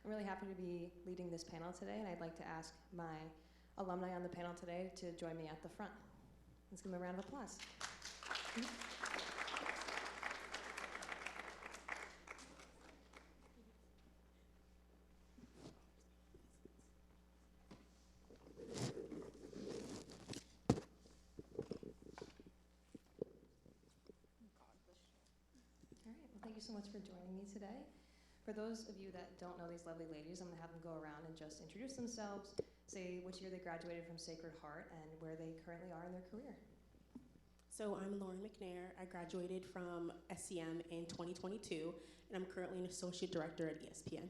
I'm really happy to be leading this panel today, and I'd like to ask my alumni on the panel today to join me at the front. Let's give them a round of applause. Thank you so much for joining me today. For those of you that don't know these lovely ladies, I'm going to have them go around and just introduce themselves, say which year they graduated from Sacred Heart, and where they currently are in their career. So I'm Lauren McNair. I graduated from SCM in 2022, and I'm currently an associate director at ESPN.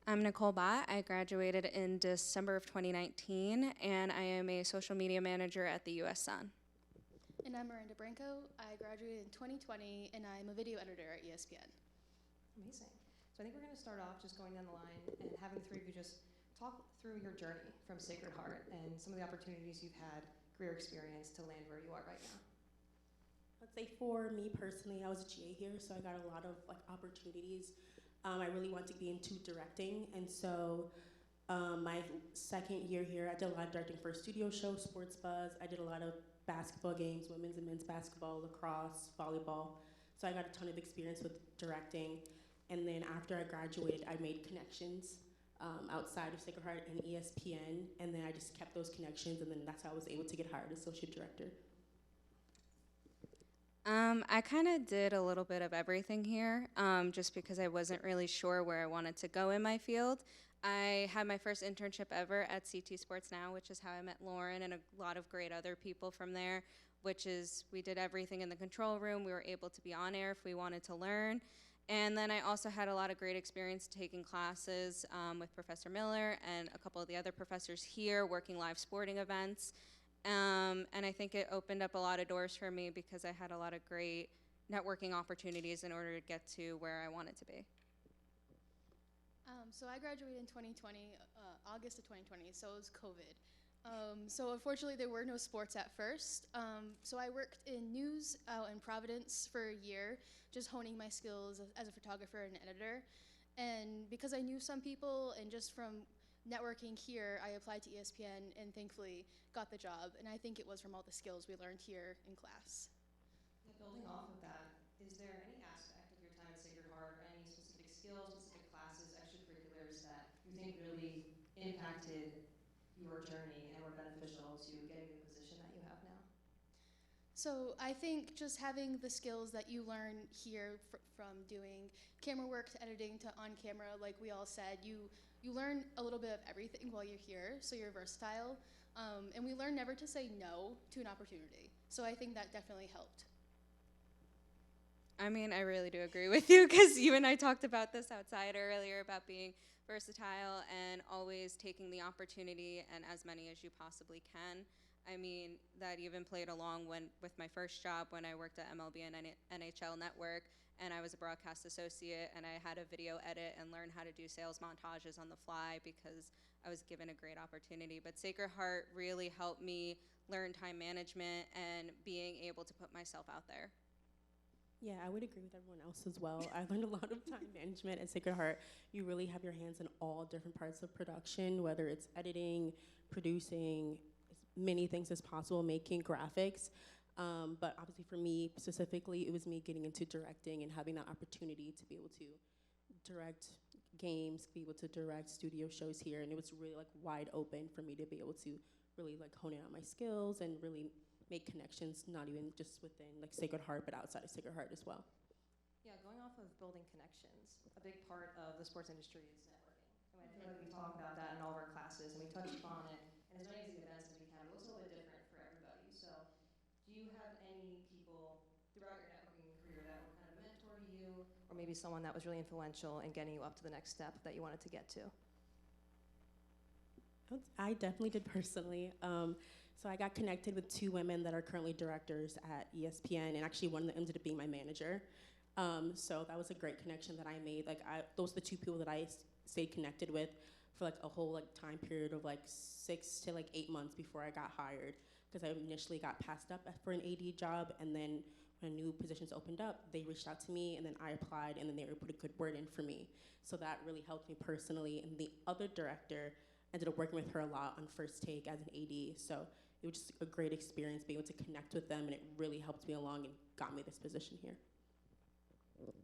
I'm Nicole Bott. I graduated in December of 2019, and I am a social media manager at the US Sun. And I'm Miranda Branco. I graduated in 2020, and I'm a video editor at ESPN. Amazing. So I think we're going to start off just going down the line and having the three of you just talk through your journey from Sacred Heart and some of the opportunities you've had, career experience to land where you are right now. I'd say for me personally, I was a GA here, so I got a lot of opportunities. I really wanted to be into directing, and so my second year here, I did a lot of directing for a studio show, Sports Buzz. I did a lot of basketball games, women's and men's basketball, lacrosse, volleyball. So I got a ton of experience with directing. And then after I graduated, I made connections outside of Sacred Heart and ESPN. And then I just kept those connections, and then that's how I was able to get hired as associate director. I kind of did a little bit of everything here, just because I wasn't really sure where I wanted to go in my field. I had my first internship ever at CT Sports Now, which is how I met Lauren and a lot of great other people from there, which is we did everything in the control room. We were able to be on air if we wanted to learn. And then I also had a lot of great experience taking classes with Professor Miller and a couple of the other professors here working live sporting events. And I think it opened up a lot of doors for me because I had a lot of great networking opportunities in order to get to where I wanted to be. So I graduated in 2020, August of 2020, so it was COVID. So unfortunately there were no sports at first. So I worked in news out in Providence for a year, just honing my skills as a photographer and editor. And because I knew some people and just from networking here, I applied to ESPN and thankfully got the job. And I think it was from all the skills we learned here in class. Yeah, building off of that, is there any aspect of your time at Sacred Heart, or any specific skills, specific classes, extracurriculars that you think really impacted your journey and were beneficial to getting the position that you have now? So I think just having the skills that you learn here from doing camera work to editing to on camera, like we all said, you learn a little bit of everything while you're here, so you're versatile. And we learn never to say no to an opportunity. So I think that definitely helped. I mean, I really do agree with you because you and I talked about this outside earlier about being versatile and always taking the opportunity and as many as you possibly can. I mean, that even played along with my first job when I worked at MLB and NHL Network, and I was a broadcast associate, and I had a video edit and learn how to do sales montages on the fly because I was given a great opportunity. But Sacred Heart really helped me learn time management and being able to put myself out there. Yeah, I would agree with everyone else as well. I learned a lot of time management at Sacred Heart. You really have your hands in all different parts of production, whether it's editing, producing, as many things as possible, making graphics. But obviously for me specifically, it was me getting into directing and having that opportunity to be able to direct games, be able to direct studio shows here. And it was really wide open for me to be able to really hone in on my skills and really make connections, not even just within Sacred Heart, but outside of Sacred Heart as well. Yeah, going off of building connections, a big part of the sports industry is networking. I mean, I feel like we talk about that in all of our classes, and we touch upon it in as many of these events as we can. It looks a little bit different for everybody. So do you have any people throughout your networking career that were kind of a mentor to you, or maybe someone that was really influential in getting you up to the next step that you wanted to get to? I definitely did personally. So I got connected with two women that are currently directors at ESPN, and actually one of them ended up being my manager. So that was a great connection that I made. Those are the two people that I stayed connected with for a whole time period of 6 to 8 months before I got hired, because I initially got passed up for an AD job, and then when new positions opened up, they reached out to me, and then I applied, and then they were put a good word in for me. So that really helped me personally. And the other director ended up working with her a lot on First Take as an AD. So it was just a great experience being able to connect with them, and it really helped me along and got me this position here.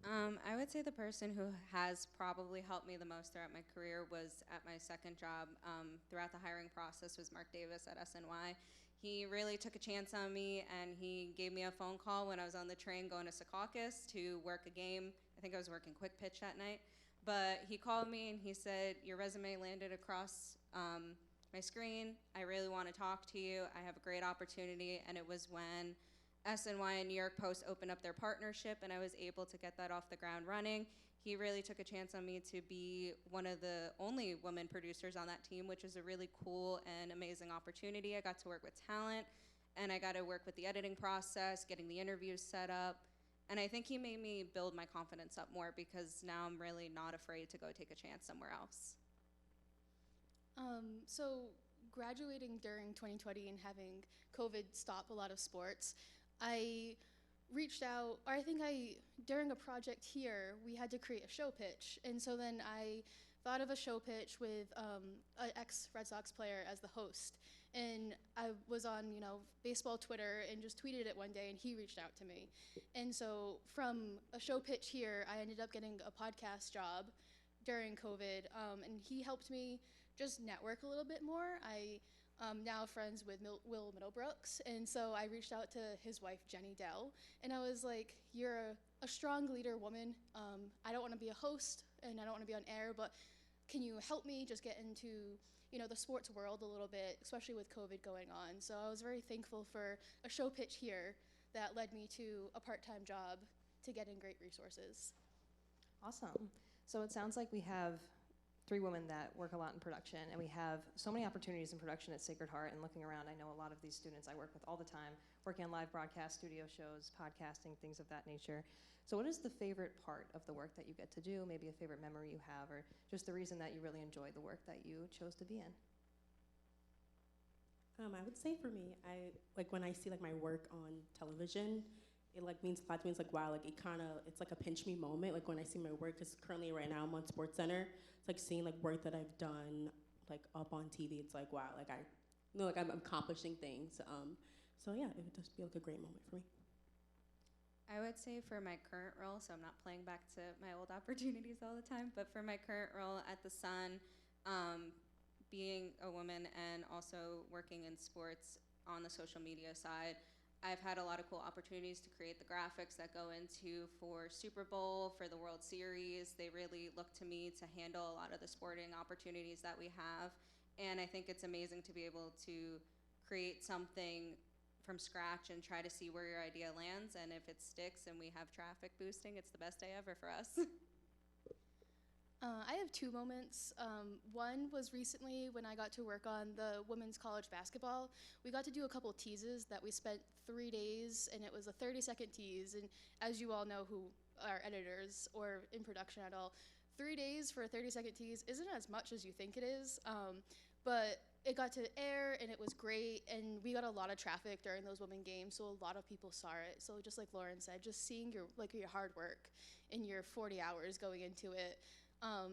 I would say the person who has probably helped me the most throughout my career was at my second job throughout the hiring process was Mark Davis at SNY. He really took a chance on me, and he gave me a phone call when I was on the train going to Secaucus to work a game. I think I was working quick pitch that night. But he called me and he said, your resume landed across my screen. I really want to talk to you. I have a great opportunity. And it was when SNY and New York Post opened up their partnership, and I was able to get that off the ground running. He really took a chance on me to be one of the only women producers on that team, which is a really cool and amazing opportunity. I got to work with talent, and I got to work with the editing process, getting the interviews set up. And I think he made me build my confidence up more, because now I'm really not afraid to go take a chance somewhere else. So graduating during 2020 and having COVID stop a lot of sports, I reached out, or I think during a project here, we had to create a show pitch. And so then I thought of a show pitch with an ex-Red Sox player as the host. And I was on, baseball Twitter and just tweeted it one day, and he reached out to me. And so from a show pitch here, I ended up getting a podcast job during COVID, and he helped me just network a little bit more. I'm now friends with Will Middlebrooks, and so I reached out to his wife, Jenny Dell, and I was like, you're a strong leader woman. I don't want to be a host, and I don't want to be on air, but can you help me just get into the sports world a little bit, especially with COVID going on? So I was very thankful for a show pitch here that led me to a part-time job to get in great resources. Awesome. So it sounds like we have 3 women that work a lot in production, and we have so many opportunities in production at Sacred Heart. And looking around, I know a lot of these students I work with all the time, working on live broadcast, studio shows, podcasting, things of that nature. So what is the favorite part of the work that you get to do, maybe a favorite memory you have, or just the reason that you really enjoy the work that you chose to be in? I would say for me, when I see my work on television, it means a lot to me. It's wow, it's like a pinch me moment. When I see my work, because currently right now I'm on SportsCenter. It's seeing work that I've done up on TV. It's wow, I'm accomplishing things. So yeah, it would just be a great moment for me. I would say for my current role, so I'm not playing back to my old opportunities all the time, but for my current role at the Sun, being a woman and also working in sports on the social media side, I've had a lot of cool opportunities to create the graphics that go into for Super Bowl, for the World Series. They really look to me to handle a lot of the sporting opportunities that we have. And I think it's amazing to be able to create something from scratch and try to see where your idea lands. And if it sticks and we have traffic boosting, it's the best day ever for us. I have 2 moments. One was recently when I got to work on the women's college basketball. We got to do a couple teases that we spent 3 days, and it was a 30-second tease. And as you all know who are editors or in production at all, 3 days for a 30-second tease isn't as much as you think it is. But it got to air, and it was great, and we got a lot of traffic during those women games, so a lot of people saw it. So just like Lauren said, just seeing your hard work and your 40 hours going into it.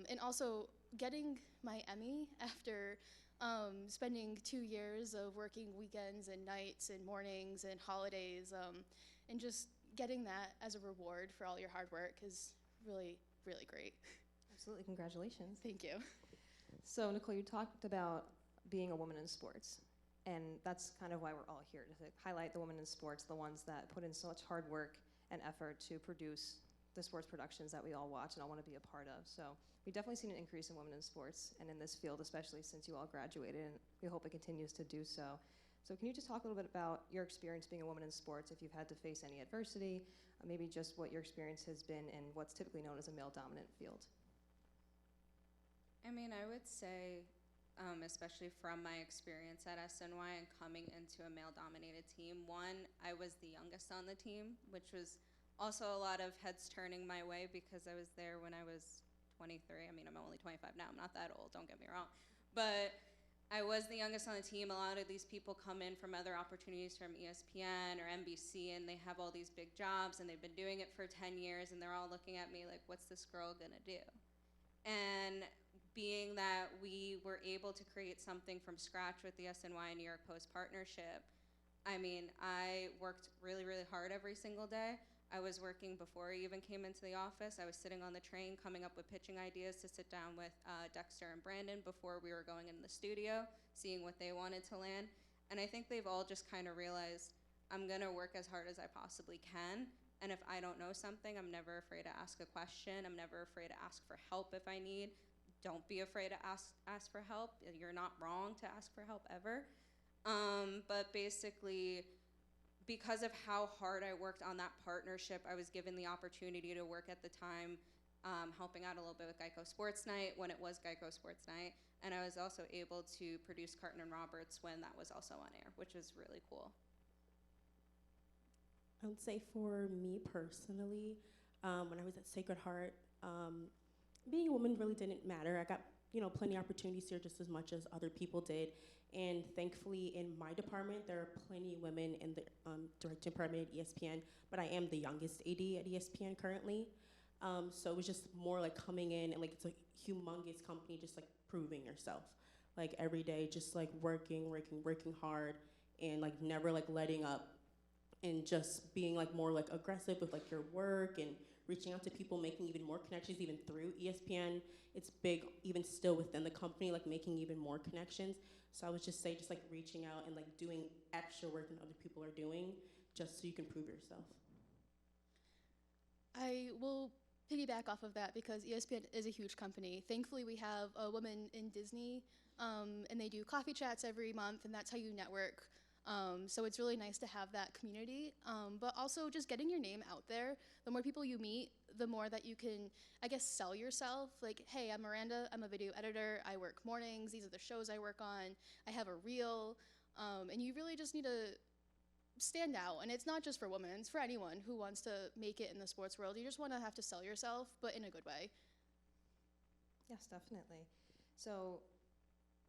And also getting my Emmy after spending 2 years of working weekends and nights and mornings and holidays, and just getting that as a reward for all your hard work is really, really great. Absolutely, congratulations. Thank you. So Nicole, you talked about being a woman in sports, and that's kind of why we're all here, to highlight the women in sports, the ones that put in so much hard work and effort to produce the sports productions that we all watch and all want to be a part of. So we've definitely seen an increase in women in sports and in this field, especially since you all graduated, and we hope it continues to do so. So can you just talk a little bit about your experience being a woman in sports, if you've had to face any adversity, maybe just what your experience has been in what's typically known as a male-dominant field? I mean, I would say, especially from my experience at SNY and coming into a male-dominated team, one, I was the youngest on the team, which was also a lot of heads turning my way because I was there when I was 23. I mean, I'm only 25 now. I'm not that old, don't get me wrong. But I was the youngest on the team. A lot of these people come in from other opportunities from ESPN or NBC, and they have all these big jobs, and they've been doing it for 10 years, and they're all looking at me like, what's this girl gonna do? And being that we were able to create something from scratch with the SNY and New York Post partnership, I mean, I worked really, really hard every single day. I was working before I even came into the office. I was sitting on the train coming up with pitching ideas to sit down with Dexter and Brandon before we were going in the studio, seeing what they wanted to land. And I think they've all just kind of realized, I'm gonna work as hard as I possibly can. And if I don't know something, I'm never afraid to ask a question. I'm never afraid to ask for help if I need. Don't be afraid to ask for help. You're not wrong to ask for help ever. But basically, because of how hard I worked on that partnership, I was given the opportunity to work at the time, helping out a little bit with Geico Sports Night when it was Geico Sports Night. And I was also able to produce Carton and Roberts when that was also on air, which was really cool. I would say for me personally, when I was at Sacred Heart, being a woman really didn't matter. I got plenty of opportunities here just as much as other people did. And thankfully, in my department, there are plenty of women in the directing department at ESPN, but I am the youngest AD at ESPN currently. So it was just more like coming in and like it's a humongous company, just like proving yourself. Like every day, just like working hard and like never like letting up and just being like more like aggressive with like your work and reaching out to people, making even more connections even through ESPN. It's big even still within the company, like making even more connections. So I would just say just like reaching out and like doing extra work than other people are doing just so you can prove yourself. I will piggyback off of that because ESPN is a huge company. Thankfully, we have a woman in Disney, and they do coffee chats every month, and that's how you network. So it's really nice to have that community, but also just getting your name out there. The more people you meet, the more that you can, I guess, sell yourself. Like, hey, I'm Miranda, I'm a video editor, I work mornings, these are the shows I work on, I have a reel, and you really just need to stand out. And it's not just for women, it's for anyone who wants to make it in the sports world. You just want to have to sell yourself, but in a good way. Yes, definitely. So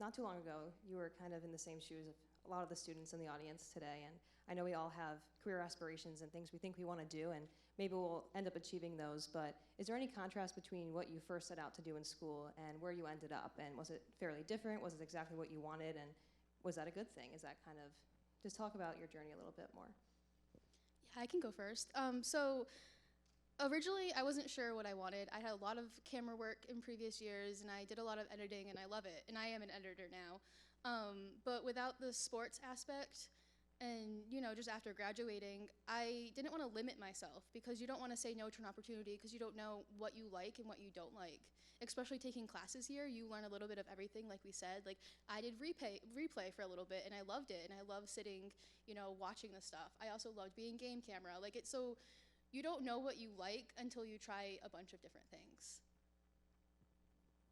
not too long ago, you were kind of in the same shoes of a lot of the students in the audience today, and I know we all have career aspirations and things we think we want to do, and maybe we'll end up achieving those, but is there any contrast between what you first set out to do in school and where you ended up? And was it fairly different? Was it exactly what you wanted? And was that a good thing? Is that kind of, just talk about your journey a little bit more. Yeah, I can go first. So originally, I wasn't sure what I wanted. I had a lot of camera work in previous years, and I did a lot of editing, and I love it, and I am an editor now. But without the sports aspect, and just after graduating, I didn't want to limit myself because you don't want to say no to an opportunity because you don't know what you like and what you don't like. Especially taking classes here, you learn a little bit of everything, like we said. Like I did replay for a little bit, and I loved it, and I love sitting, watching the stuff. I also loved being game camera. Like it's so you don't know what you like until you try a bunch of different things.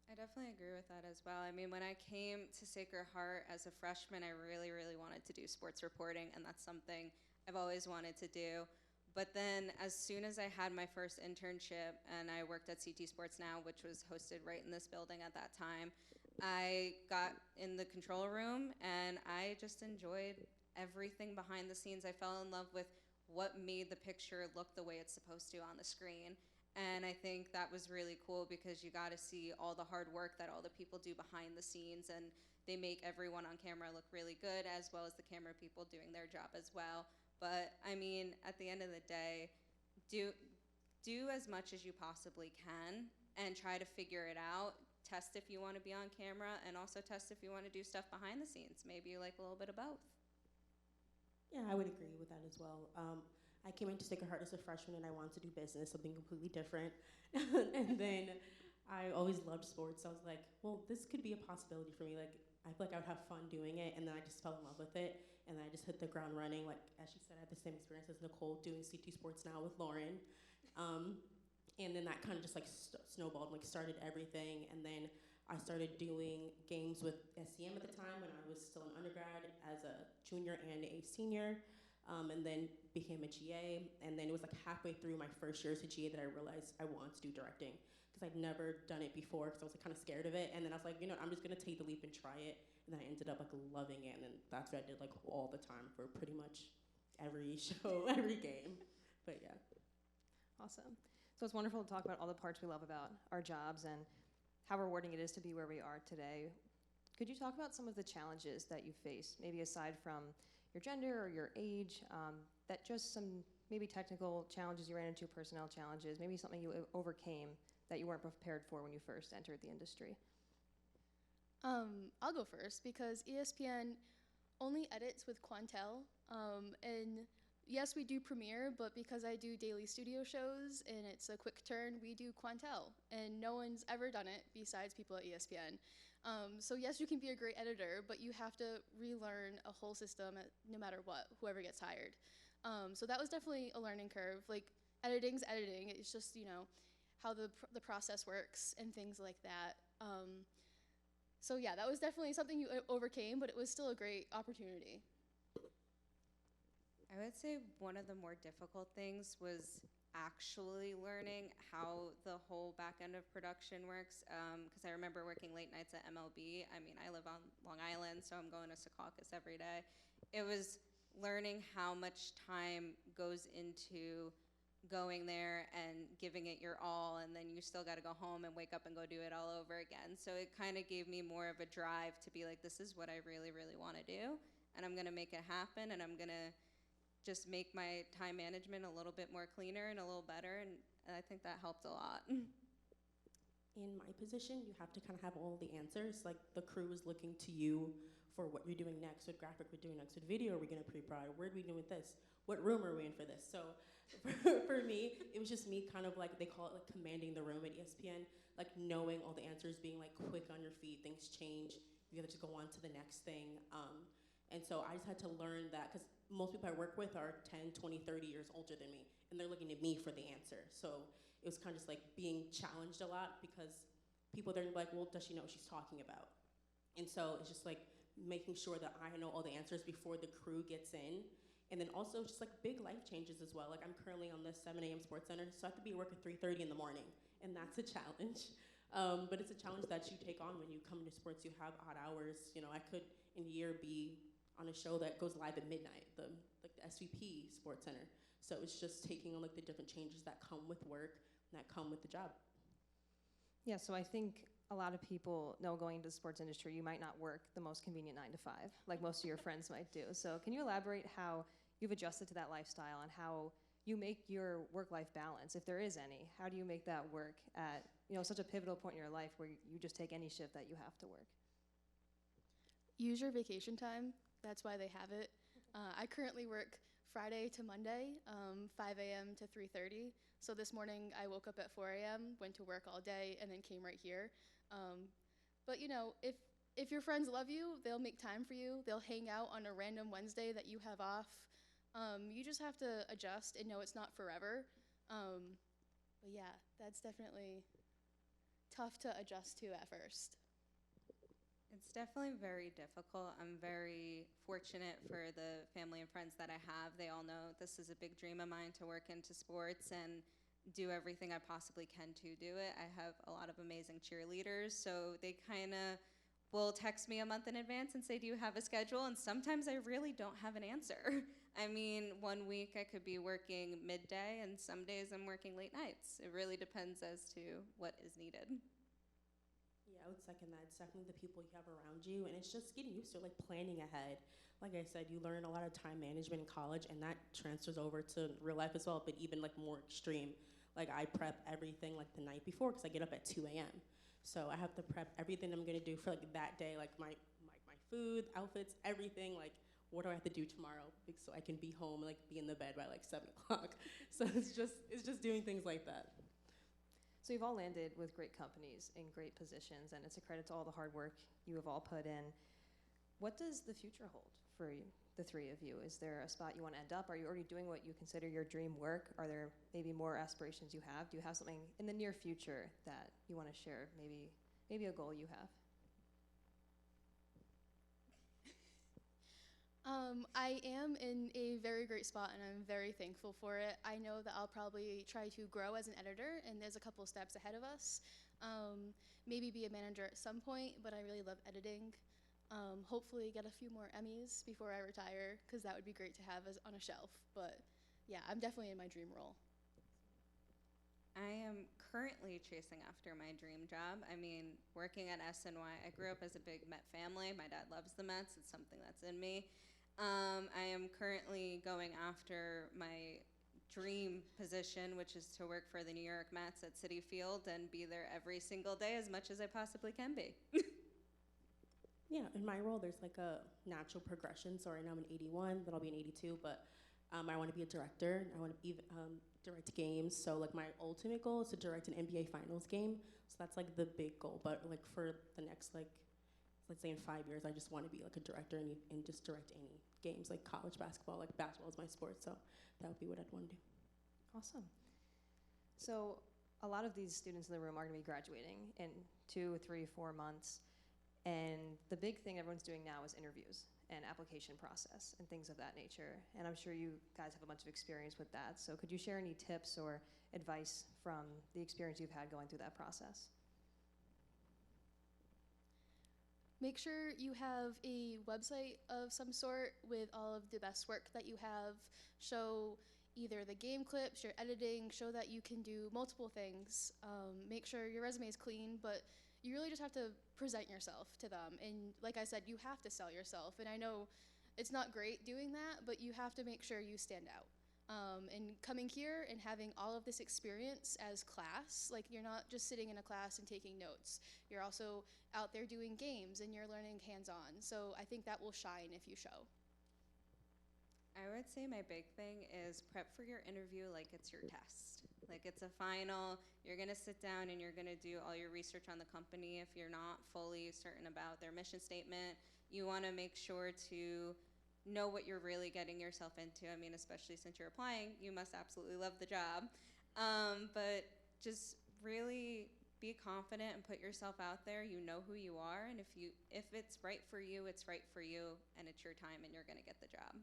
I definitely agree with that as well. I mean, when I came to Sacred Heart as a freshman, I really, really wanted to do sports reporting, and that's something I've always wanted to do. But then as soon as I had my first internship and I worked at CT Sports Now, which was hosted right in this building at that time, I got in the control room and I just enjoyed everything behind the scenes. I fell in love with what made the picture look the way it's supposed to on the screen. And I think that was really cool because you got to see all the hard work that all the people do behind the scenes, and they make everyone on camera look really good, as well as the camera people doing their job as well. But I mean, at the end of the day, do as much as you possibly can and try to figure it out. Test if you want to be on camera, and also test if you want to do stuff behind the scenes. Maybe you like a little bit of both. Yeah, I would agree with that as well. I came into Sacred Heart as a freshman and I wanted to do business, something completely different. And then I always loved sports. So I was like, well, this could be a possibility for me. Like, I feel like I would have fun doing it. And then I just fell in love with it. And then I just hit the ground running. Like, as she said, I had the same experience as Nicole doing CT Sports Now with Lauren. And then that kind of just like snowballed, like started everything. And then I started doing games with SEM at the time when I was still an undergrad as a junior and a senior. And then became a GA, and then it was like halfway through my first year as a GA that I realized I wanted to do directing, because I'd never done it before because I was like, kind of scared of it. And then I was like, you know, I'm just gonna take the leap and try it. And then I ended up like loving it, and then that's what I did like all the time for pretty much every show, every game. But yeah. Awesome. So it's wonderful to talk about all the parts we love about our jobs and how rewarding it is to be where we are today. Could you talk about some of the challenges that you face, maybe aside from your gender or your age, that just some maybe technical challenges you ran into, personnel challenges, maybe something you overcame that you weren't prepared for when you first entered the industry? I'll go first because ESPN only edits with Quantel, and yes, we do Premiere, but because I do daily studio shows and it's a quick turn, we do Quantel, and no one's ever done it besides people at ESPN. So yes, you can be a great editor, but you have to relearn a whole system no matter what, whoever gets hired. So that was definitely a learning curve. Like, editing's editing. It's just, you know, how the process works and things like that. So yeah, that was definitely something you overcame, but it was still a great opportunity. I would say one of the more difficult things was actually learning how the whole back end of production works, because I remember working late nights at MLB. I mean, I live on Long Island, so I'm going to Secaucus every day. It was learning how much time goes into going there and giving it your all, and then you still got to go home and wake up and go do it all over again. So it kind of gave me more of a drive to be like, this is what I really, really want to do, and I'm going to make it happen, and I'm going to just make my time management a little bit more cleaner and a little better, and I think that helped a lot. In my position, you have to kind of have all the answers. Like, the crew is looking to you for what you're doing next, what graphic we're doing next, what video are we gonna pre-prod, where are we doing with this, what room are we in for this? So for me, it was just me kind of like, they call it like commanding the room at ESPN, like knowing all the answers, being like quick on your feet, things change, you have to go on to the next thing. And so I just had to learn that, because most people I work with are 10, 20, 30 years older than me, and they're looking at me for the answer. So it was kind of just like being challenged a lot, because people there are like, well, does she know what she's talking about? And so it's just like making sure that I know all the answers before the crew gets in. And then also just like big life changes as well. Like, I'm currently on the 7 a.m. Sports Center, so I have to be at work at 3:30 in the morning, and that's a challenge. But it's a challenge that you take on when you come into sports. You have odd hours. You know, I could in a year be on a show that goes live at midnight, the SVP Sports Center. So it's just taking on like the different changes that come with work and that come with the job. Yeah, so I think a lot of people know going into the sports industry, you might not work the most convenient 9 to 5, like most of your friends might do. So can you elaborate how you've adjusted to that lifestyle and how you make your work-life balance, if there is any? How do you make that work at, you know, such a pivotal point in your life where you just take any shift that you have to work? Use your vacation time. That's why they have it. I currently work Friday to Monday, 5 a.m. to 3:30. So this morning I woke up at 4 a.m., went to work all day, and then came right here. But you know, if your friends love you, they'll make time for you. They'll hang out on a random Wednesday that you have off. You just have to adjust and know it's not forever. But yeah, that's definitely tough to adjust to at first. It's definitely very difficult. I'm very fortunate for the family and friends that I have. They all know this is a big dream of mine to work into sports and do everything I possibly can to do it. I have a lot of amazing cheerleaders, so they kind of will text me a month in advance and say, do you have a schedule? And sometimes I really don't have an answer. I mean, one week I could be working midday, and some days I'm working late nights. It really depends as to what is needed. Yeah, I would second that. It's definitely the people you have around you, and it's just getting used to like planning ahead. Like I said, you learn a lot of time management in college, and that transfers over to real life as well, but even like more extreme. Like, I prep everything like the night before, because I get up at 2 a.m. So I have to prep everything I'm gonna do for like that day, like my food, outfits, everything. Like, what do I have to do tomorrow, so I can be home, like be in the bed by like 7 o'clock. So it's just doing things like that. So you've all landed with great companies in great positions, and it's a credit to all the hard work you have all put in. What does the future hold for you, the three of you? Is there a spot you want to end up? Are you already doing what you consider your dream work? Are there maybe more aspirations you have? Do you have something in the near future that you want to share, maybe a goal you have? I am in a very great spot and I'm very thankful for it. I know that I'll probably try to grow as an editor and there's a couple steps ahead of us. Maybe be a manager at some point, but I really love editing. Hopefully get a few more Emmys before I retire because that would be great to have as on a shelf. But yeah, I'm definitely in my dream role. I am currently chasing after my dream job. I mean, working at SNY, I grew up as a big Met family. My dad loves the Mets. It's something that's in me. I am currently going after my dream position, which is to work for the New York Mets at Citi Field and be there every single day as much as I possibly can be. Yeah, in my role, there's like a natural progression. So right now I'm in 81, then I'll be in 82, but I want to be a director. I want to be direct games. So like my ultimate goal is to direct an NBA Finals game. So that's like the big goal. But like for the next like, let's say in 5 years, I just want to be like a director and just direct any games, like college basketball. Like basketball is my sport, so that would be what I'd want to do. Awesome. So a lot of these students in the room are going to be graduating in 2, 3, 4 months. And the big thing everyone's doing now is interviews and application process and things of that nature. And I'm sure you guys have a bunch of experience with that. So could you share any tips or advice from the experience you've had going through that process? Make sure you have a website of some sort with all of the best work that you have. Show either the game clips, your editing, show that you can do multiple things. Make sure your resume is clean, but you really just have to present yourself to them. And like I said, you have to sell yourself. And I know it's not great doing that, but you have to make sure you stand out. And coming here and having all of this experience as class, like you're not just sitting in a class and taking notes. You're also out there doing games and you're learning hands-on. So I think that will shine if you show. I would say my big thing is prep for your interview like it's your test. Like it's a final, you're gonna sit down and you're gonna do all your research on the company. If you're not fully certain about their mission statement, you wanna make sure to know what you're really getting yourself into. I mean, especially since you're applying, you must absolutely love the job. But just really be confident and put yourself out there. You know who you are, and if it's right for you, it's right for you, and it's your time and you're gonna get the job.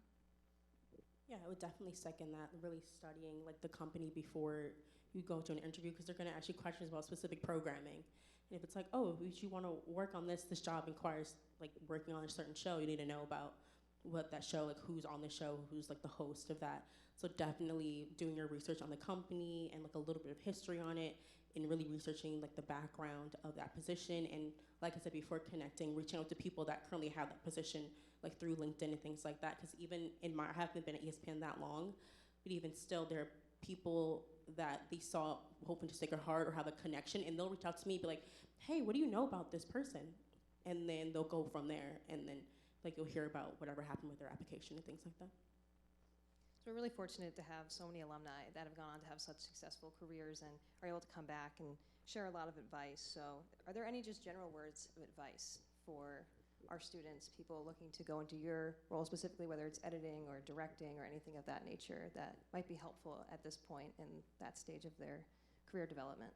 Yeah, I would definitely second that, really studying like the company before you go to an interview, because they're gonna ask you questions about specific programming. And if it's like, oh, if you wanna work on this job requires like working on a certain show, you need to know about what that show, like who's on the show, who's like the host of that. So definitely doing your research on the company and like a little bit of history on it, and really researching like the background of that position. And like I said before, connecting, reaching out to people that currently have that position, like through LinkedIn and things like that. Because even I haven't been at ESPN that long, but even still, there are people that they saw hoping to Sacred Heart or have a connection, and they'll reach out to me, be like, hey, what do you know about this person? And then they'll go from there, and then like you'll hear about whatever happened with their application and things like that. So we're really fortunate to have so many alumni that have gone on to have such successful careers and are able to come back and share a lot of advice. So are there any just general words of advice for our students, people looking to go into your role specifically, whether it's editing or directing or anything of that nature, that might be helpful at this point in that stage of their career development?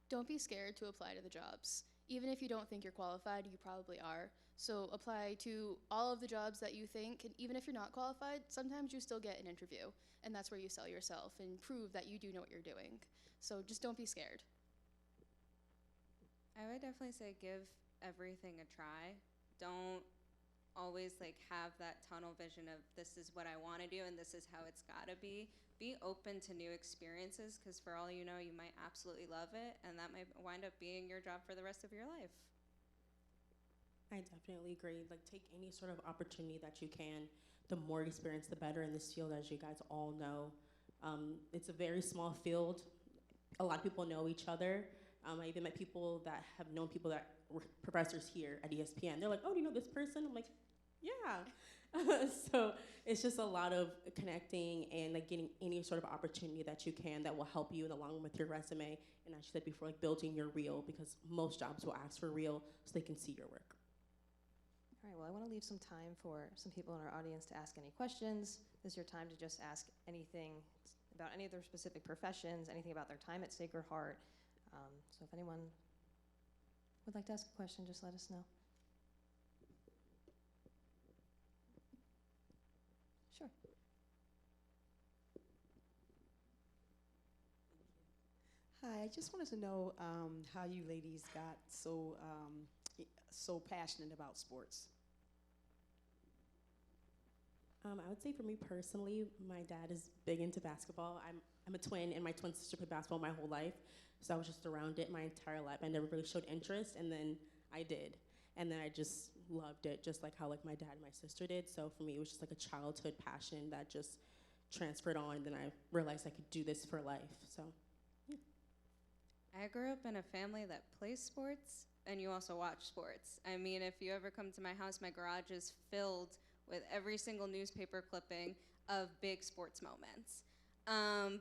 Don't be scared to apply to the jobs. Even if you don't think you're qualified, you probably are. So apply to all of the jobs that you think, and even if you're not qualified, sometimes you still get an interview, and that's where you sell yourself and prove that you do know what you're doing. So just don't be scared. I would definitely say give everything a try. Don't always like have that tunnel vision of this is what I want to do and this is how it's got to be. Be open to new experiences, because for all you know, you might absolutely love it, and that might wind up being your job for the rest of your life. I definitely agree. Like, take any sort of opportunity that you can. The more experience, the better in this field, as you guys all know. It's a very small field. A lot of people know each other. I even met people that have known people that were professors here at ESPN. They're like, oh, do you know this person? I'm like, yeah. So it's just a lot of connecting and like getting any sort of opportunity that you can that will help you in the long run with your resume. And as you said before, like building your reel, because most jobs will ask for reel so they can see your work. All right, well, I want to leave some time for some people in our audience to ask any questions. This is your time to just ask anything about any of their specific professions, anything about their time at Sacred Heart. So if anyone would like to ask a question, just let us know. Sure. Hi, I just wanted to know how you ladies got so passionate about sports. I would say for me personally, my dad is big into basketball. I'm a twin, and my twin sister played basketball my whole life, so I was just around it my entire life. I never really showed interest, and then I did, and then I just loved it, just like how like my dad and my sister did. So for me, it was just like a childhood passion that just transferred on, and then I realized I could do this for life. So yeah. I grew up in a family that plays sports, and you also watch sports. I mean, if you ever come to my house, my garage is filled with every single newspaper clipping of big sports moments.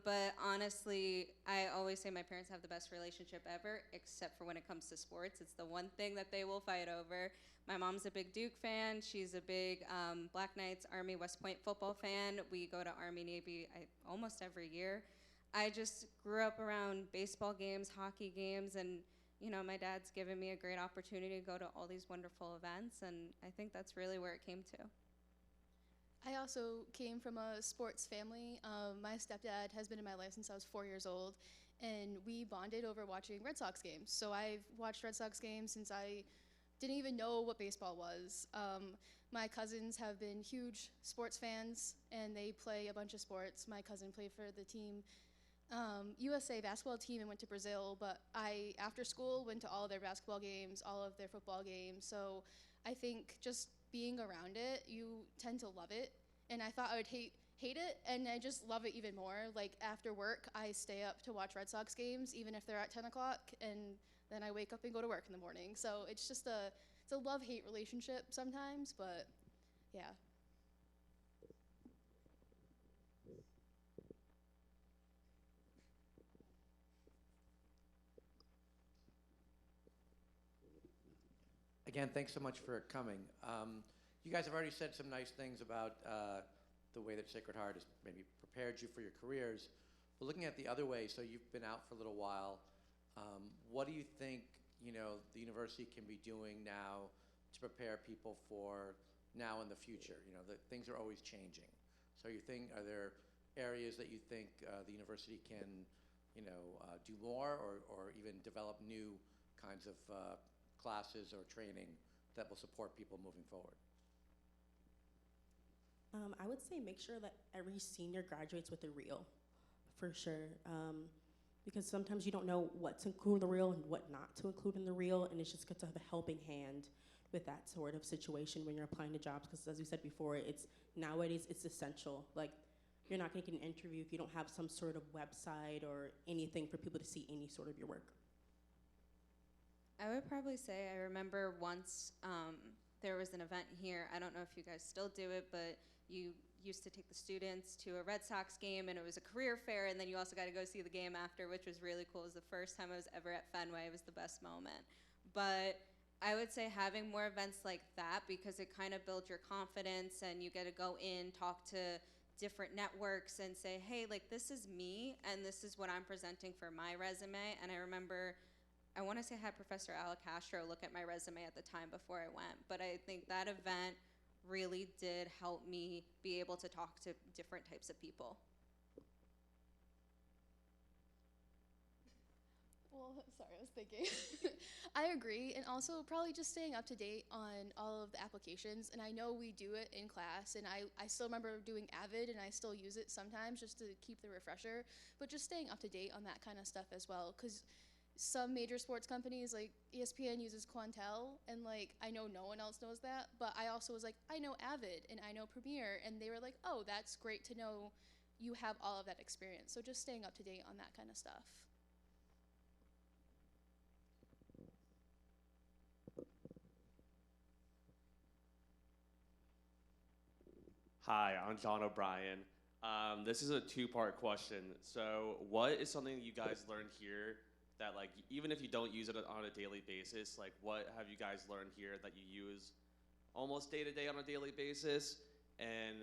But honestly, I always say my parents have the best relationship ever, except for when it comes to sports. It's the one thing that they will fight over. My mom's a big Duke fan. She's a big Black Knights, Army, West Point football fan. We go to Army, Navy almost every year. I just grew up around baseball games, hockey games, and my dad's given me a great opportunity to go to all these wonderful events, and I think that's really where it came to. I also came from a sports family. My stepdad has been in my life since I was 4 years old, and we bonded over watching Red Sox games. So I've watched Red Sox games since I didn't even know what baseball was. My cousins have been huge sports fans, and they play a bunch of sports. My cousin played for the team, USA basketball team, and went to Brazil, but I, after school, went to all of their basketball games, all of their football games. So I think just being around it, you tend to love it. And I thought I would hate it, and I just love it even more. Like after work, I stay up to watch Red Sox games, even if they're at 10 o'clock, and then I wake up and go to work in the morning. So it's just it's a love-hate relationship sometimes, but yeah. Again, thanks so much for coming. You guys have already said some nice things about the way that Sacred Heart has maybe prepared you for your careers. But looking at the other way, so you've been out for a little while. What do you think the university can be doing now to prepare people for now and the future? Things are always changing. So are there areas that you think the university can do more, or even develop new kinds of classes or training that will support people moving forward? I would say make sure that every senior graduates with a reel, for sure. Because sometimes you don't know what to include in the reel and what not to include in the reel, and it's just good to have a helping hand with that sort of situation when you're applying to jobs. Because as we said before, nowadays it's essential. Like, you're not going to get an interview if you don't have some sort of website or anything for people to see any sort of your work. I would probably say I remember once there was an event here. I don't know if you guys still do it, but you used to take the students to a Red Sox game, and it was a career fair, and then you also got to go see the game after, which was really cool. It was the first time I was ever at Fenway. It was the best moment. But I would say having more events like that, because it kind of builds your confidence, and you get to go in, talk to different networks, and say, hey, like, this is me, and this is what I'm presenting for my resume. And I remember, I want to say I had Professor Ala Castro look at my resume at the time before I went, but I think that event really did help me be able to talk to different types of people. Well, sorry, I was thinking. I agree, and also probably just staying up to date on all of the applications. And I know we do it in class, and I still remember doing Avid, and I still use it sometimes just to keep the refresher, but just staying up to date on that kind of stuff as well, because some major sports companies like ESPN uses Quantel, and like I know no one else knows that, but I also was like, I know Avid and I know Premiere, and they were like, oh, that's great to know you have all of that experience. So just staying up to date on that kind of stuff. Hi, I'm John O'Brien. This is a two-part question. So what is something that you guys learned here that, like, even if you don't use it on a daily basis, like, what have you guys learned here that you use almost day to day on a daily basis? And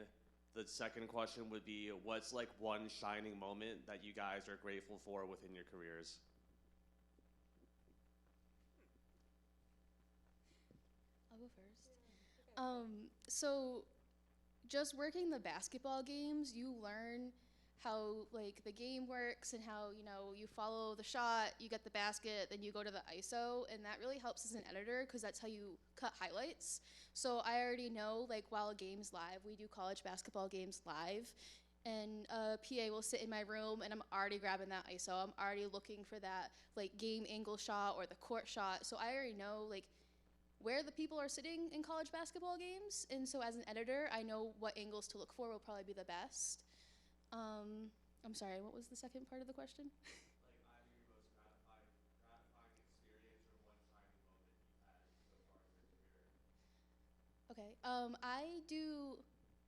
the second question would be, what's like one shining moment that you guys are grateful for within your careers? I'll go first. So just working the basketball games, you learn how like the game works and how you follow the shot, you get the basket, then you go to the ISO, and that really helps as an editor because that's how you cut highlights. So I already know, like, while a game's live, we do college basketball games live, and a PA will sit in my room and I'm already grabbing that ISO. I'm already looking for that like game angle shot or the court shot. So I already know like where the people are sitting in college basketball games, and so as an editor, I know what angles to look for will probably be the best. I'm sorry, what was the second part of the question? Like either your most gratifying experience or one shining moment you've had so far in your career. Okay, I do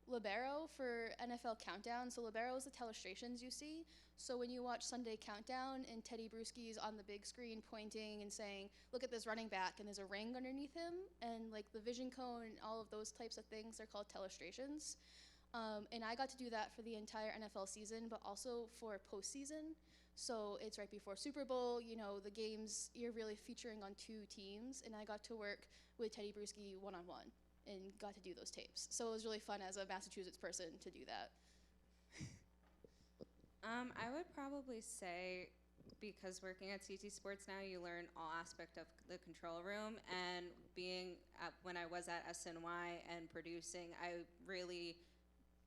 Libero for NFL Countdown. So Libero is the telestrations you see. So when you watch Sunday Countdown and Teddy Bruschi's on the big screen pointing and saying, look at this running back, and there's a ring underneath him, and like the vision cone and all of those types of things are called telestrations. And I got to do that for the entire NFL season, but also for postseason. So it's right before Super Bowl, the games, you're really featuring on two teams, and I got to work with Teddy Bruschi one-on-one and got to do those tapes. So it was really fun as a Massachusetts person to do that. I would probably say, because working at CT Sports now, you learn all aspect of the control room, and when I was at SNY and producing, I really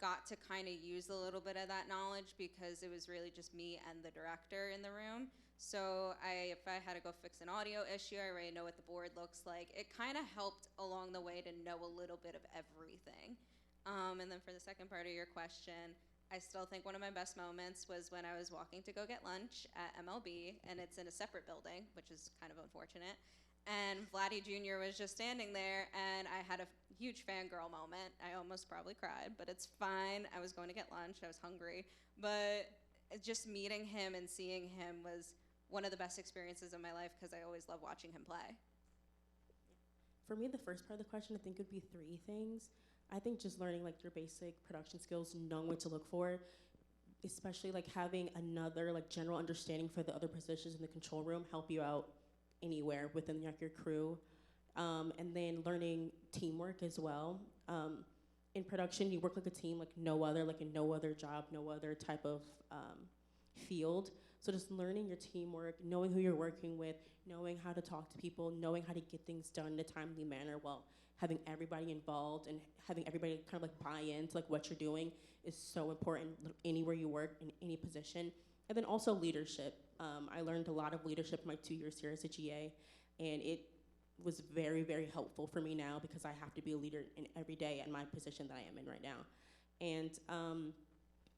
got to kind of use a little bit of that knowledge because it was really just me and the director in the room. So if I had to go fix an audio issue, I already know what the board looks like. It kind of helped along the way to know a little bit of everything. And then for the second part of your question, I still think one of my best moments was when I was walking to go get lunch at MLB, and it's in a separate building, which is kind of unfortunate. And Vladdy Jr. was just standing there, and I had a huge fangirl moment. I almost probably cried, but it's fine. I was going to get lunch. I was hungry. But just meeting him and seeing him was one of the best experiences of my life because I always love watching him play. For me, the first part of the question, I think, would be three things. I think just learning like your basic production skills, knowing what to look for, especially like having another like general understanding for the other positions in the control room help you out anywhere within like your crew. And then learning teamwork as well. In production, you work like a team like no other job, no other type of field. So just learning your teamwork, knowing who you're working with, knowing how to talk to people, knowing how to get things done in a timely manner while having everybody involved and having everybody kind of like buy into like what you're doing is so important anywhere you work, in any position. And then also leadership. I learned a lot of leadership in my 2 years here as a GA, and it was very, very helpful for me now because I have to be a leader in every day in my position that I am in right now. And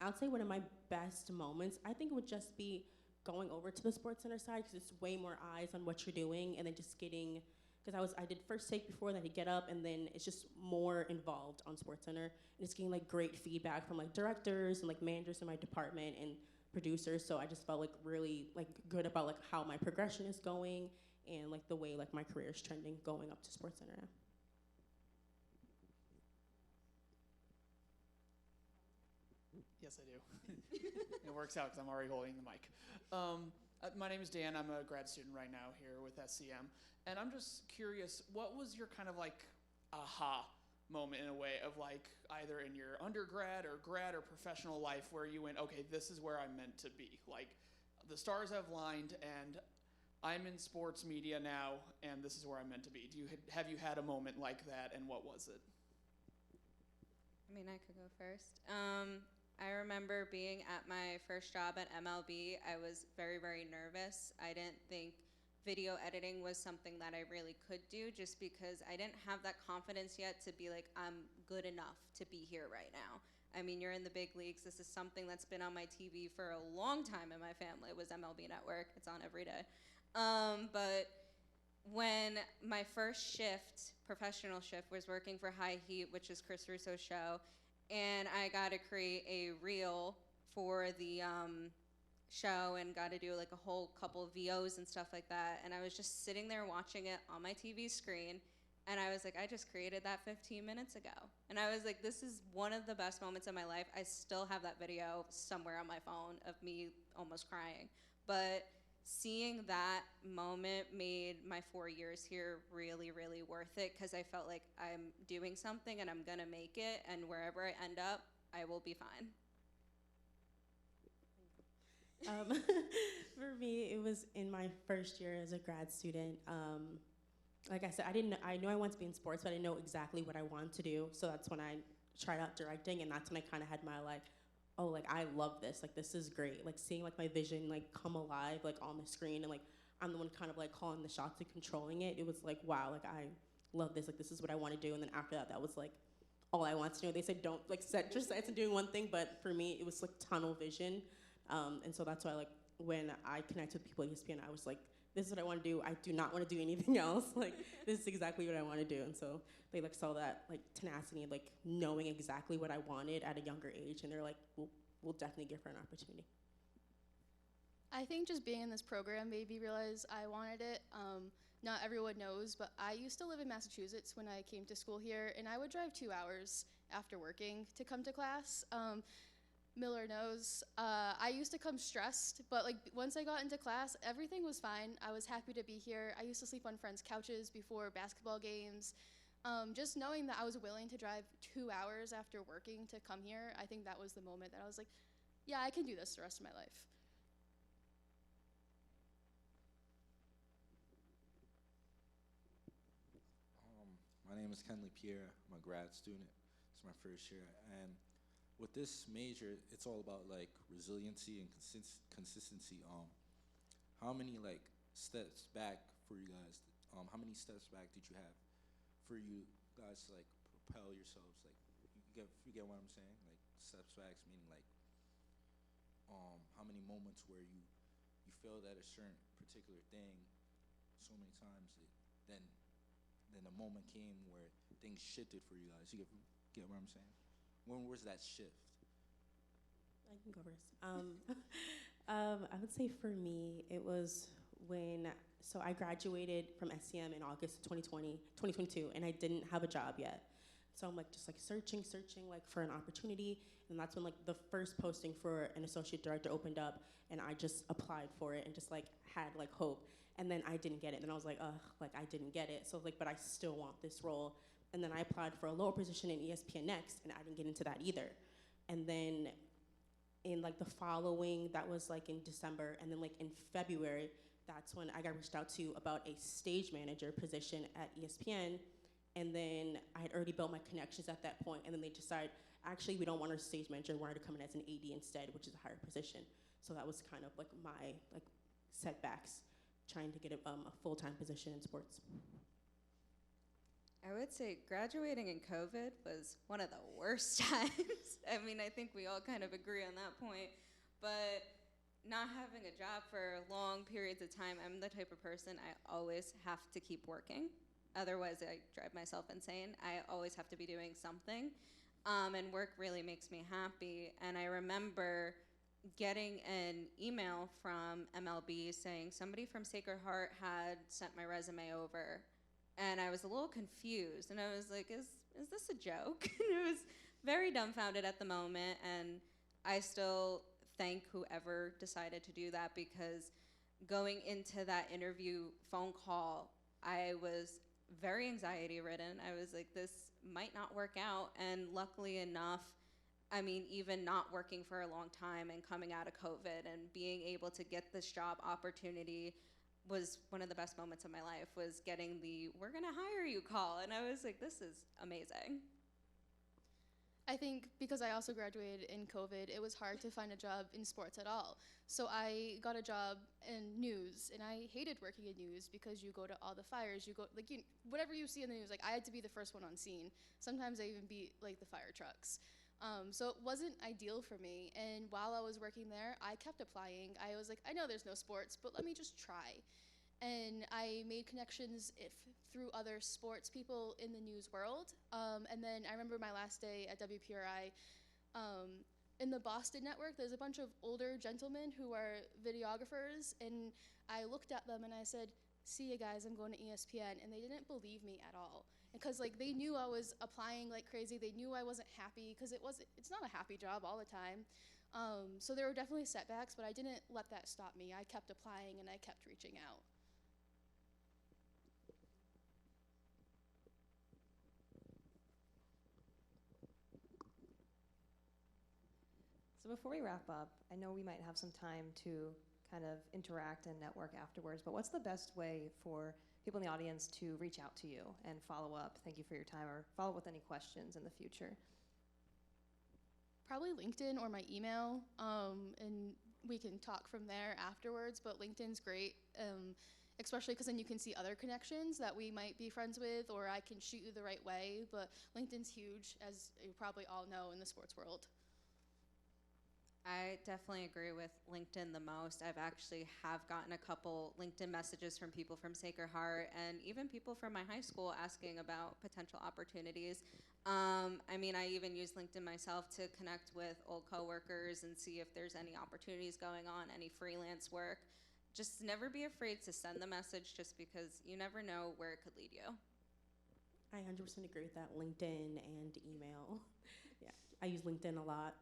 I would say one of my best moments, I think it would just be going over to the Sports Center side because it's way more eyes on what you're doing, and then just getting, because I did first take before, then I get up, and then it's just more involved on Sports Center, and it's getting like great feedback from like directors and like managers in my department and producers. So I just felt like really like good about like how my progression is going and like the way like my career is trending going up to Sports Center now. Yes, I do. It works out because I'm already holding the mic. My name is Dan. I'm a grad student right now here with SCM. And I'm just curious, what was your kind of like aha moment in a way of like either in your undergrad or grad or professional life where you went, okay, this is where I'm meant to be. Like the stars have lined and I'm in sports media now and this is where I'm meant to be. Have you had a moment like that, and what was it? I mean, I could go first. I remember being at my first job at MLB. I was very, very nervous. I didn't think video editing was something that I really could do just because I didn't have that confidence yet to be like, I'm good enough to be here right now. I mean, you're in the big leagues. This is something that's been on my TV for a long time in my family. It was MLB Network. It's on every day. But when my first shift, professional shift, was working for High Heat, which is Chris Russo's show, and I got to create a reel for the show and got to do like a whole couple of VOs and stuff like that. And I was just sitting there watching it on my TV screen, and I was like, I just created that 15 minutes ago. And I was like, this is one of the best moments of my life. I still have that video somewhere on my phone of me almost crying. But seeing that moment made my 4 years here really, really worth it, because I felt like I'm doing something and I'm gonna make it, and wherever I end up, I will be fine. For me, it was in my first year as a grad student. Like I said, I knew I wanted to be in sports, but I didn't know exactly what I wanted to do. So that's when I tried out directing, and that's when I kind of had my like, oh, like I love this. Like this is great. Like seeing like my vision like come alive like on the screen, and like I'm the one kind of like calling the shots and controlling it. It was like, wow, like I love this. Like this is what I want to do. And then after that, that was like all I wanted to do. They said don't like set your sights on doing one thing, but for me, it was like tunnel vision. And so that's why like when I connected with people at ESPN, I was like, this is what I want to do. I do not want to do anything else. Like this is exactly what I want to do. And so they like saw that like tenacity, like knowing exactly what I wanted at a younger age, and they're like, we'll definitely give her an opportunity. I think just being in this program made me realize I wanted it. Not everyone knows, but I used to live in Massachusetts when I came to school here, and I would drive 2 hours after working to come to class. Miller knows. I used to come stressed, but like once I got into class, everything was fine. I was happy to be here. I used to sleep on friends' couches before basketball games. Just knowing that I was willing to drive 2 hours after working to come here, I think that was the moment that I was like, yeah, I can do this the rest of my life. My name is Kenley Pierre. I'm a grad student. It's my first year, and with this major, it's all about like resiliency and consistency. How many like steps back for you guys? How many steps back did you have for you guys to like propel yourselves? Like, you get what I'm saying? Like steps back meaning like, how many moments where you failed at a certain particular thing so many times that then a moment came where things shifted for you guys. You get what I'm saying? When was that shift? I can go first. I would say for me, it was so I graduated from SCM in August of 2022, and I didn't have a job yet. So I'm like just like searching like for an opportunity, and that's when like the first posting for an associate director opened up, and I just applied for it and just like had like hope, and then I didn't get it. And then I was like, ugh, like I didn't get it. So like, but I still want this role. And then I applied for a lower position in ESPN Next, and I didn't get into that either. And then in like the following, that was like in December, and then like in February, that's when I got reached out to about a stage manager position at ESPN. And then I had already built my connections at that point, and then they decided, actually, we don't want our stage manager, we want her to come in as an AD instead, which is a higher position. So that was kind of like my like setbacks, trying to get a full-time position in sports. I would say graduating in COVID was one of the worst times. I mean, I think we all kind of agree on that point. But not having a job for long periods of time, I'm the type of person I always have to keep working. Otherwise, I drive myself insane. I always have to be doing something. And work really makes me happy. And I remember getting an email from MLB saying somebody from Sacred Heart had sent my resume over. And I was a little confused, and I was like, is this a joke? And I was very dumbfounded at the moment, and I still thank whoever decided to do that, because going into that interview phone call, I was very anxiety ridden. I was like, this might not work out, and luckily enough, I mean, even not working for a long time and coming out of COVID and being able to get this job opportunity was one of the best moments of my life, was getting the "we're gonna hire you" call, and I was like, this is amazing. I think because I also graduated in COVID, it was hard to find a job in sports at all. So I got a job in news, and I hated working in news because you go to all the fires, you go, like, whatever you see in the news, like I had to be the first one on scene. Sometimes I even beat like the fire trucks. So it wasn't ideal for me, and while I was working there, I kept applying. I was like, I know there's no sports, but let me just try. And I made connections through other sports people in the news world. And then I remember my last day at WPRI, in the Boston network, there's a bunch of older gentlemen who are videographers, and I looked at them and I said, see you guys, I'm going to ESPN, and they didn't believe me at all. Because like they knew I was applying like crazy, they knew I wasn't happy, because it's not a happy job all the time. So there were definitely setbacks, but I didn't let that stop me. I kept applying and I kept reaching out. So before we wrap up, I know we might have some time to kind of interact and network afterwards, but what's the best way for people in the audience to reach out to you and follow up? Thank you for your time, or follow up with any questions in the future. Probably LinkedIn or my email, and we can talk from there afterwards, but LinkedIn's great, especially because then you can see other connections that we might be friends with, or I can shoot you the right way, but LinkedIn's huge, as you probably all know in the sports world. I definitely agree with LinkedIn the most. I've actually have gotten a couple LinkedIn messages from people from Sacred Heart and even people from my high school asking about potential opportunities. I mean, I even use LinkedIn myself to connect with old coworkers and see if there's any opportunities going on, any freelance work. Just never be afraid to send the message, just because you never know where it could lead you. I 100% agree with that, LinkedIn and email. Yeah, I use LinkedIn a lot.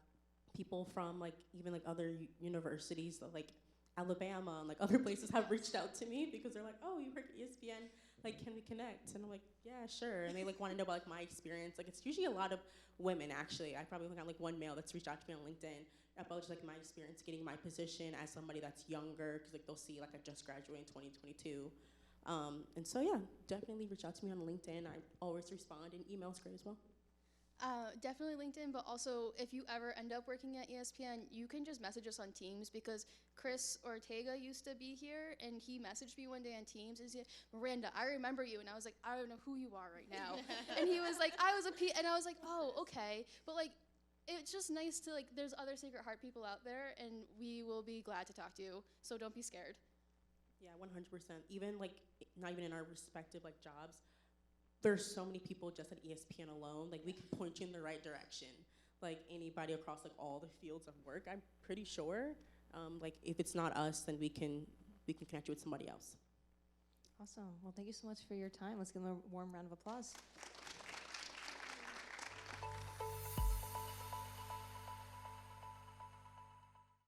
People from like even like other universities, so, like Alabama and like other places have reached out to me because they're like, oh, you work at ESPN, like can we connect? And I'm like, yeah, sure. And they like want to know about like my experience. Like it's usually a lot of women actually. I probably only got like one male that's reached out to me on LinkedIn about just like my experience getting my position as somebody that's younger, because like they'll see like I just graduated in 2022. And so yeah, definitely reach out to me on LinkedIn. I always respond, and email's great as well. Definitely LinkedIn, but also if you ever end up working at ESPN, you can just message us on Teams, because Chris Ortega used to be here, and he messaged me one day on Teams and said, Miranda, I remember you. And I was like, I don't know who you are right now. And he was like, I was a P, and I was like, oh, okay. But like, it's just nice to like, there's other Sacred Heart people out there, and we will be glad to talk to you. So don't be scared. Yeah, 100%. Even like, not even in our respective like jobs, there's so many people just at ESPN alone. Like we can point you in the right direction. Like anybody across like all the fields of work, I'm pretty sure. Like if it's not us, then we can connect you with somebody else. Awesome. Well, thank you so much for your time. Let's give them a warm round of applause.